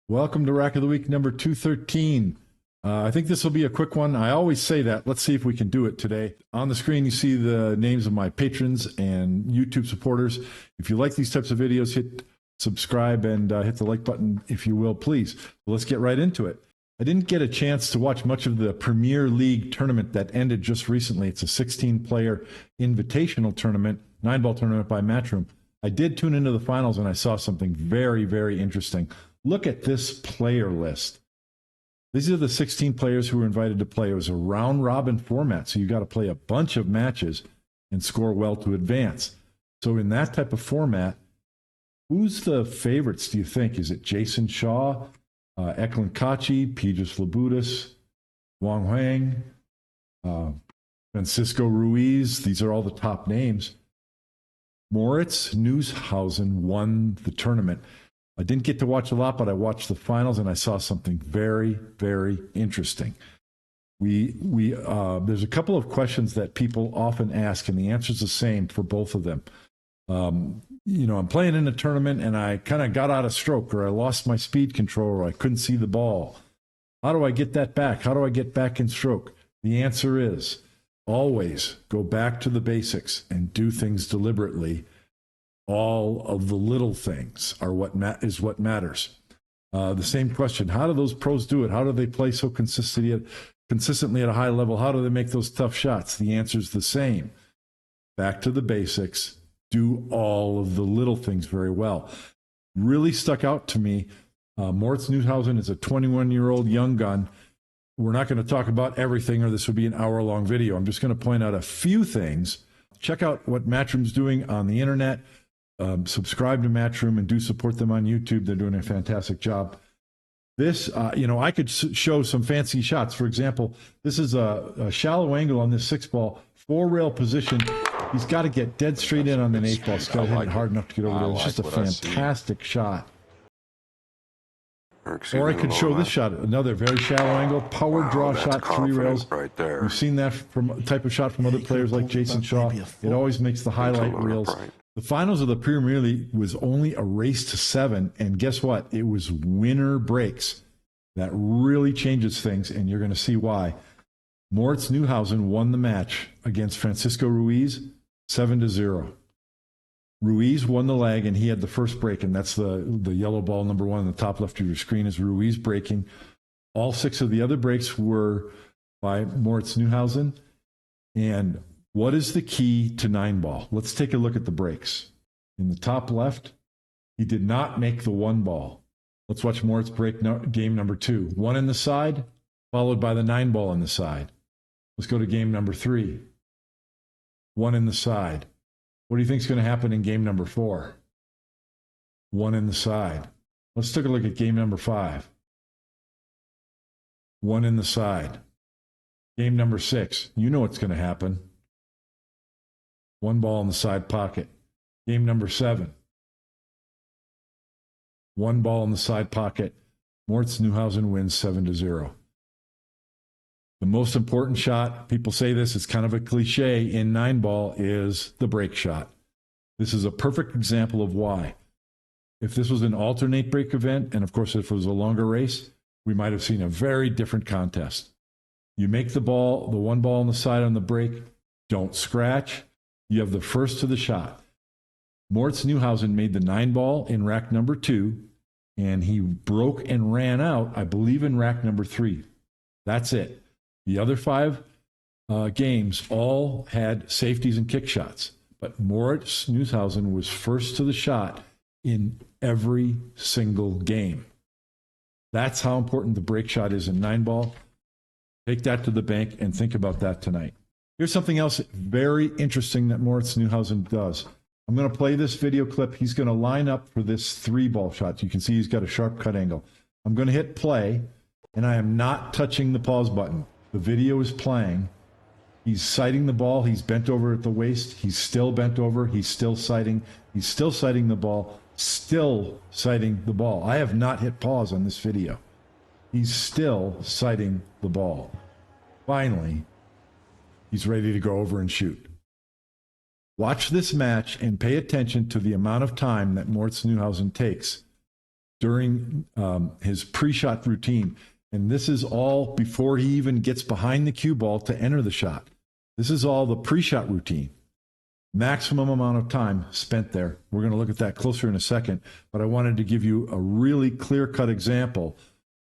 Welcome to Rack of the Week number 213. I think this will be a quick one. I always say that. Let's see if we can do it today. On the screen, you see the names of my patrons and YouTube supporters. If you like these types of videos, hit subscribe and hit the like button, if you will, please. Let's get right into it. I didn't get a chance to watch much of the Premier League tournament that ended just recently. It's a 16-player invitational tournament, 9-ball tournament by Matchroom. I did tune into the finals, and I saw something very, very interesting. Look at this player list. These are the 16 players who were invited to play. It was a round-robin format, so you got to play a bunch of matches and score well to advance. So in that type of format, who's the favorites, do you think? Is it Jason Shaw, Eklund Kachi, Pijas Labutis, Wang Huang, Francisco Ruiz? These are all the top names. Moritz Neuhausen won the tournament. I didn't get to watch a lot, but I watched the finals and I saw something very, very interesting. There's a couple of questions that people often ask, and the answer's the same for both of them. I'm playing in a tournament and I kind of got out of stroke, or I lost my speed control, or I couldn't see the ball. How do I get that back? How do I get back in stroke? The answer is always go back to the basics and do things deliberately. All of the little things are what matters. The same question, how do those pros do it? How do they play so consistently at a high level? How do they make those tough shots? The answer is the same. Back to the basics. Do all of the little things very well. Really stuck out to me. Moritz Neuhausen is a 21-year-old young gun. We're not going to talk about everything, or this would be an hour-long video. I'm just going to point out a few things. Check out what Matchroom's doing on the internet. Subscribe to Matchroom and do support them on YouTube. They're doing a fantastic job. This, I could show some fancy shots. For example, this is a shallow angle on this 6-ball, 4-rail position. He's got to get dead straight in on the 8-ball. He's got to hit it hard enough to get over there. It's just a fantastic shot. Or I could show this shot, another very shallow angle, power draw shot, 3 rails. Right there. We've seen that from type of shot from other players like Jason Shaw. It always makes the highlight reels. The finals of the Premier League was only a race to 7, and guess what? It was winner breaks. That really changes things, and you're going to see why. Moritz Neuhausen won the match against Francisco Ruiz 7-0. Ruiz won the leg, and he had the first break, and that's the yellow ball number 1 on the top left of your screen is Ruiz breaking. All 6 of the other breaks were by Moritz Neuhausen. And what is the key to 9-ball? Let's take a look at the breaks. In the top left, he did not make the 1-ball. Let's watch Moritz break game number 2. 1 in the side, followed by the 9-ball in the side. Let's go to game number 3. 1 in the side. What do you think is going to happen in game number 4? 1 in the side. Let's take a look at game number 5. 1 in the side. Game number 6. You know what's going to happen. 1 ball in the side pocket. Game number 7. 1 ball in the side pocket. Moritz Neuhausen wins 7-0. The most important shot, people say this, it's kind of a cliche in 9-ball, is the break shot. This is a perfect example of why. If this was an alternate break event, and of course if it was a longer race, we might have seen a very different contest. You make the ball, the 1 ball on the side on the break, don't scratch. You have the first to the shot. Moritz Neuhausen made the 9-ball in rack number 2, and he broke and ran out, I believe, in rack number 3. That's it. The other 5 games all had safeties and kick shots, but Moritz Neuhausen was first to the shot in every single game. That's how important the break shot is in 9-ball. Take that to the bank and think about that tonight. Here's something else very interesting that Moritz Neuhausen does. I'm going to play this video clip. He's going to line up for this 3-ball shot. You can see he's got a sharp cut angle. I'm going to hit play, and I am not touching the pause button. The video is playing. He's sighting the ball. He's bent over at the waist. He's still bent over. He's still sighting. He's still sighting the ball. Still sighting the ball. I have not hit pause on this video. He's still sighting the ball. Finally, he's ready to go over and shoot. Watch this match and pay attention to the amount of time that Moritz Neuhausen takes during his pre-shot routine. And this is all before he even gets behind the cue ball to enter the shot. This is all the pre-shot routine. Maximum amount of time spent there. We're going to look at that closer in a second, but I wanted to give you a really clear-cut example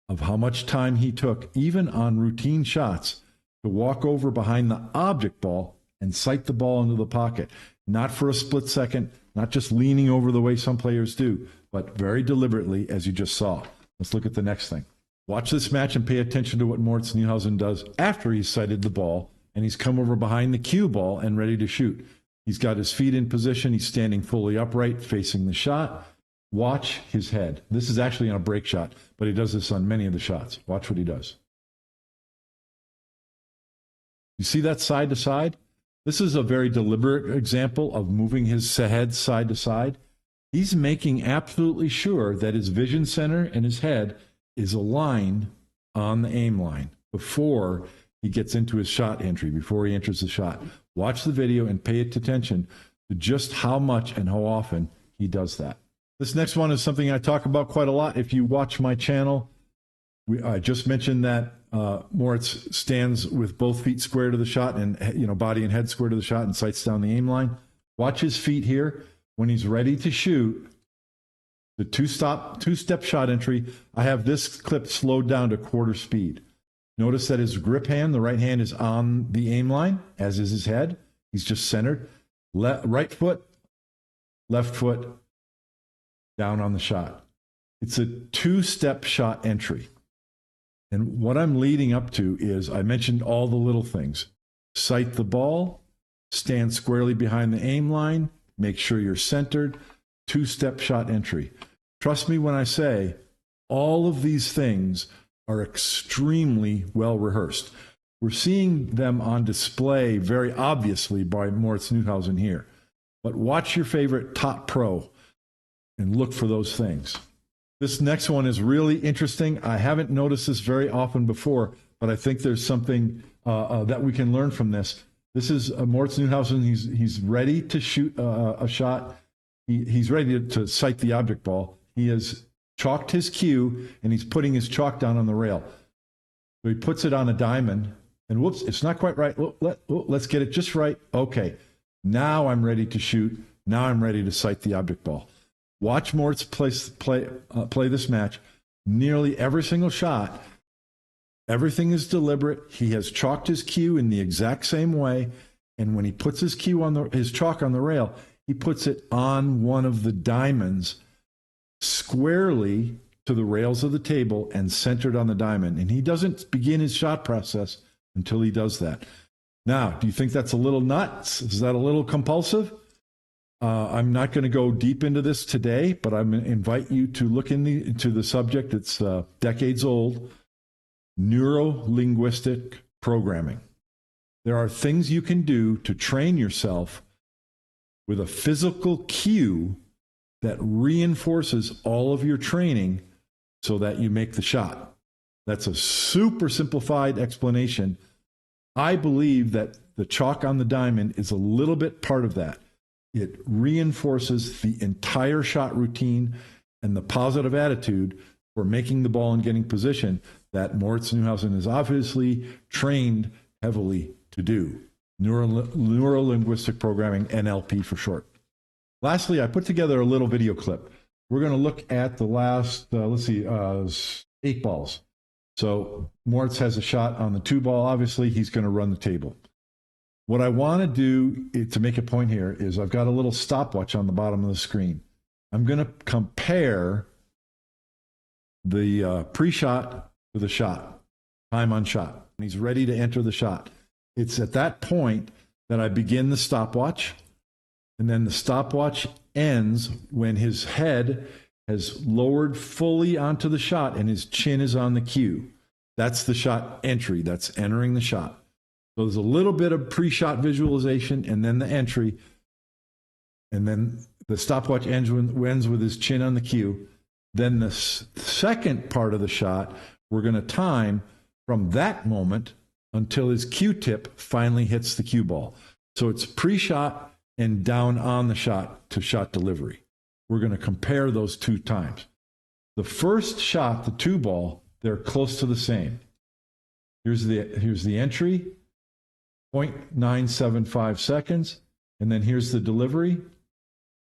of how much time he took, even on routine shots, to walk over behind the object ball and sight the ball into the pocket. Not for a split second, not just leaning over the way some players do, but very deliberately, as you just saw. Let's look at the next thing. Watch this match and pay attention to what Moritz Neuhausen does after he's sighted the ball and he's come over behind the cue ball and ready to shoot. He's got his feet in position. He's standing fully upright, facing the shot. Watch his head. This is actually on a break shot, but he does this on many of the shots. Watch what he does. You see that side to side? This is a very deliberate example of moving his head side to side. He's making absolutely sure that his vision center and his head is aligned on the aim line before he gets into his shot entry, before he enters the shot. Watch the video and pay attention to just how much and how often he does that. This next one is something I talk about quite a lot. If you watch my channel, I just mentioned that Moritz stands with both feet square to the shot and body and head square to the shot and sights down the aim line. Watch his feet here. When he's ready to shoot, the two-step shot entry, I have this clip slowed down to quarter speed. Notice that his grip hand, the right hand, is on the aim line, as is his head. He's just centered. Right foot, left foot, down on the shot. It's a two-step shot entry. And what I'm leading up to is, I mentioned all the little things. Sight the ball, stand squarely behind the aim line, make sure you're centered, two-step shot entry. Trust me when I say all of these things are extremely well rehearsed. We're seeing them on display very obviously by Moritz Neuhausen here. But watch your favorite top pro and look for those things. This next one is really interesting. I haven't noticed this very often before, but I think there's something that we can learn from this. This is Moritz Neuhausen. He's ready to shoot a shot. He's ready to sight the object ball. He has chalked his cue, and he's putting his chalk down on the rail. So he puts it on a diamond, and whoops, it's not quite right. Let's get it just right. Okay, now I'm ready to shoot. Now I'm ready to sight the object ball. Watch Moritz play this match. Nearly every single shot, everything is deliberate. He has chalked his cue in the exact same way, and when he puts his cue on his chalk on the rail, he puts it on one of the diamonds squarely to the rails of the table and centered on the diamond. And he doesn't begin his shot process until he does that. Now, do you think that's a little nuts? Is that a little compulsive? I'm not going to go deep into this today, but I'm going to invite you to look into the subject. It's decades old, neuro-linguistic programming. There are things you can do to train yourself with a physical cue that reinforces all of your training so that you make the shot. That's a super simplified explanation. I believe that the chalk on the diamond is a little bit part of that. It reinforces the entire shot routine and the positive attitude for making the ball and getting position that Moritz Neuhausen is obviously trained heavily to do. Neuro-linguistic programming, NLP for short. Lastly, I put together a little video clip. We're going to look at the last, 8 balls. So Moritz has a shot on the 2 ball. Obviously, he's going to run the table. What I want to do to make a point here is I've got a little stopwatch on the bottom of the screen. I'm going to compare the pre-shot to the shot, time on shot. And he's ready to enter the shot. It's at that point that I begin the stopwatch, and then the stopwatch ends when his head has lowered fully onto the shot and his chin is on the cue. That's the shot entry. That's entering the shot. So there's a little bit of pre-shot visualization and then the entry, and then the stopwatch ends with his chin on the cue. Then the second part of the shot, we're going to time from that moment until his cue tip finally hits the cue ball. So it's pre-shot and down on the shot to shot delivery. We're going to compare those 2 times. The first shot, the 2-ball, they're close to the same. Here's the entry, 0.975 seconds, and then here's the delivery,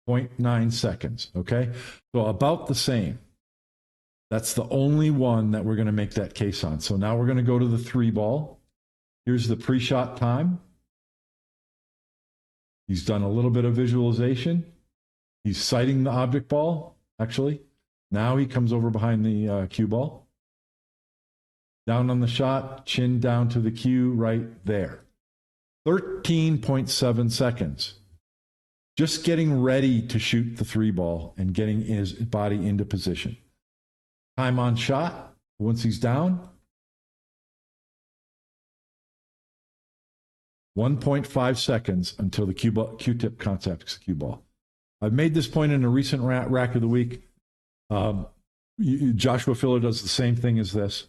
0.9 seconds, okay? So about the same. That's the only one that we're going to make that case on. So now we're going to go to the 3-ball. Here's the pre-shot time. He's done a little bit of visualization. He's sighting the object ball, actually. Now he comes over behind the cue ball. Down on the shot, chin down to the cue right there. 13.7 seconds. Just getting ready to shoot the 3-ball and getting his body into position. Time on shot, once he's down, 1.5 seconds until the Q-tip contacts the cue ball. I've made this point in a recent rack of the week. Joshua Filler does the same thing as this.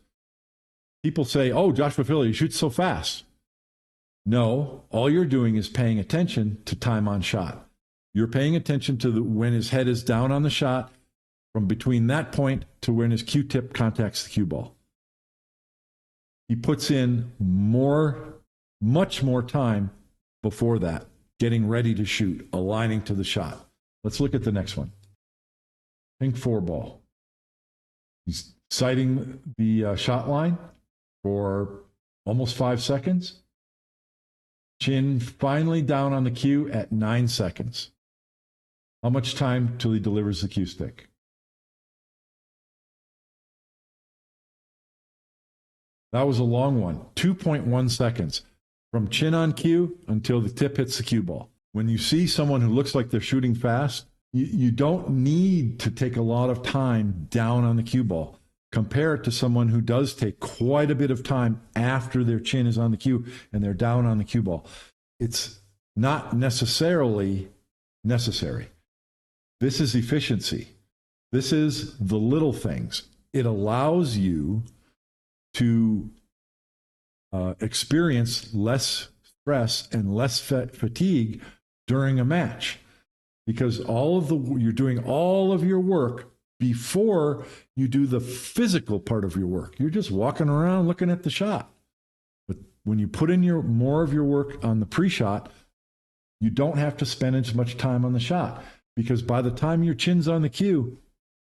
People say, oh, Joshua Filler, you shoot so fast. No, all you're doing is paying attention to time on shot. You're paying attention to when his head is down on the shot, from between that point to when his Q-tip contacts the cue ball. He puts in much more time before that, getting ready to shoot, aligning to the shot. Let's look at the next one. Pink 4-ball. He's sighting the shot line for almost 5 seconds. Chin finally down on the cue at 9 seconds. How much time till he delivers the cue stick? That was a long one, 2.1 seconds. From chin on cue until the tip hits the cue ball. When you see someone who looks like they're shooting fast, you don't need to take a lot of time down on the cue ball. Compare it to someone who does take quite a bit of time after their chin is on the cue and they're down on the cue ball. It's not necessarily necessary. This is efficiency. This is the little things. It allows you to experience less stress and less fatigue during a match, because you're doing all of your work before you do the physical part of your work. You're just walking around looking at the shot. But when you put in more of your work on the pre-shot, you don't have to spend as much time on the shot, because by the time your chin's on the cue,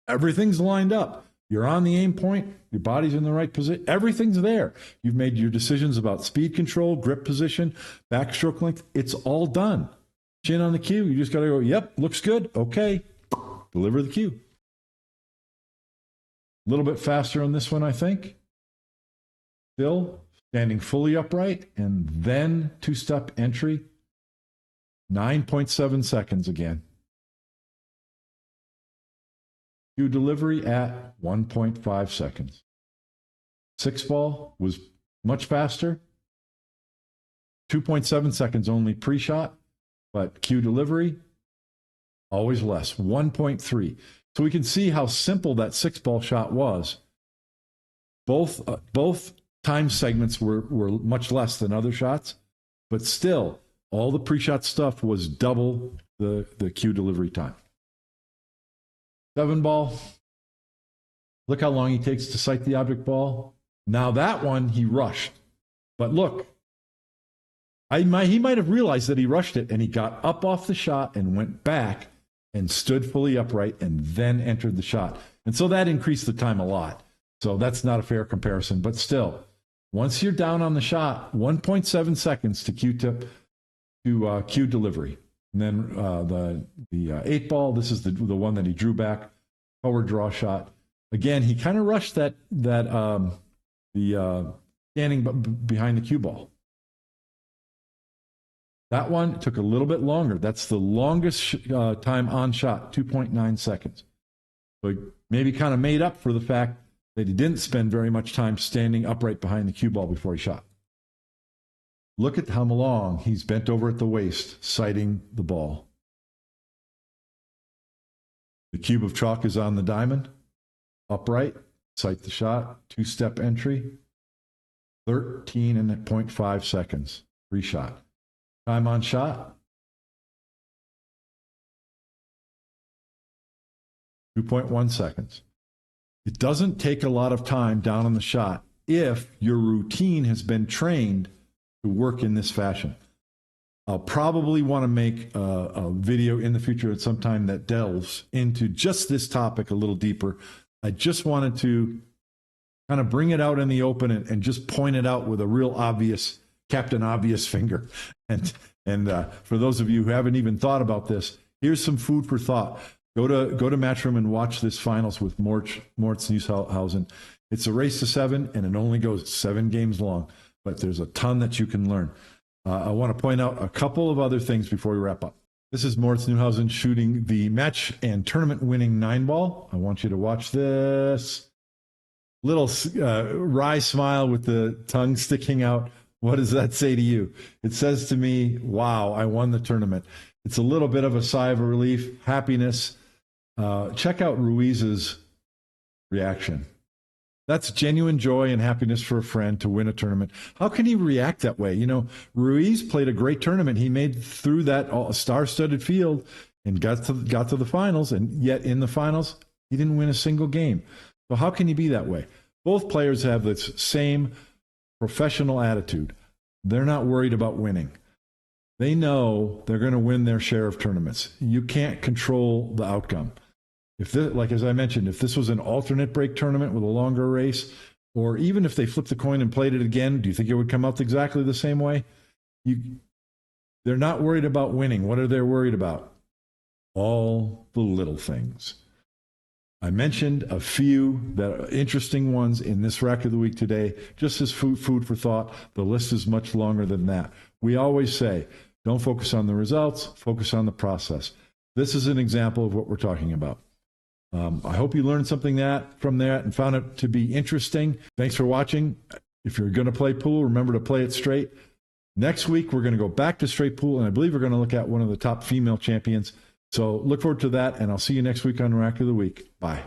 everything's lined up. You're on the aim point, your body's in the right position, everything's there. You've made your decisions about speed control, grip position, backstroke length. It's all done. Chin on the cue, you just got to go, yep, looks good, okay, deliver the cue. A little bit faster on this one, I think. Still standing fully upright, and then 2-step entry, 9.7 seconds again. Cue delivery at 1.5 seconds. 6-ball was much faster. 2.7 seconds only pre-shot, but cue delivery, always less, 1.3. So we can see how simple that 6-ball shot was. Both time segments were much less than other shots, but still, all the pre-shot stuff was double the cue delivery time. 7-ball, look how long he takes to sight the object ball. Now that one, he rushed. But look, he might have realized that he rushed it, and he got up off the shot and went back and stood fully upright and then entered the shot. And so that increased the time a lot. So that's not a fair comparison. But still, once you're down on the shot, 1.7 seconds to Q-tip to cue delivery. And then the 8-ball, this is the one that he drew back, forward draw shot. Again, he kind of rushed the standing behind the cue ball. That one took a little bit longer. That's the longest time on shot, 2.9 seconds. So he maybe kind of made up for the fact that he didn't spend very much time standing upright behind the cue ball before he shot. Look at how long he's bent over at the waist, sighting the ball. The cube of chalk is on the diamond, upright, sight the shot, 2-step entry, 13.5 seconds, free shot. Time on shot, 2.1 seconds. It doesn't take a lot of time down on the shot if your routine has been trained to work in this fashion. I'll probably want to make a video in the future at some time that delves into just this topic a little deeper. I just wanted to kind of bring it out in the open and just point it out with a real obvious, Captain Obvious finger. And for those of you who haven't even thought about this, here's some food for thought. Go to Matchroom and watch this finals with Moritz Neuhausen. It's a race to 7, and it only goes 7 games long, but there's a ton that you can learn. I want to point out a couple of other things before we wrap up. This is Moritz Neuhausen shooting the match and tournament winning 9-ball. I want you to watch this. Little wry smile with the tongue sticking out. What does that say to you? It says to me, wow, I won the tournament. It's a little bit of a sigh of relief, happiness. Check out Ruiz's reaction. That's genuine joy and happiness for a friend to win a tournament. How can he react that way? You know, Ruiz played a great tournament. He made through that star-studded field and got to the finals, and yet in the finals, he didn't win a single game. So how can he be that way? Both players have this same professional attitude. They're not worried about winning. They know they're going to win their share of tournaments. You can't control the outcome. If this, like as I mentioned, if this was an alternate break tournament with a longer race, or even if they flipped the coin and played it again, do you think it would come out exactly the same way? They're not worried about winning. What are they worried about? All the little things. I mentioned a few that are interesting ones in this Rack of the Week today, just as food for thought. The list is much longer than that. We always say, don't focus on the results, focus on the process. This is an example of what we're talking about. I hope you learned something from that and found it to be interesting. Thanks for watching. If you're going to play pool, remember to play it straight. Next week, we're going to go back to straight pool, and I believe we're going to look at one of the top female champions. So look forward to that, and I'll see you next week on Rack of the Week. Bye.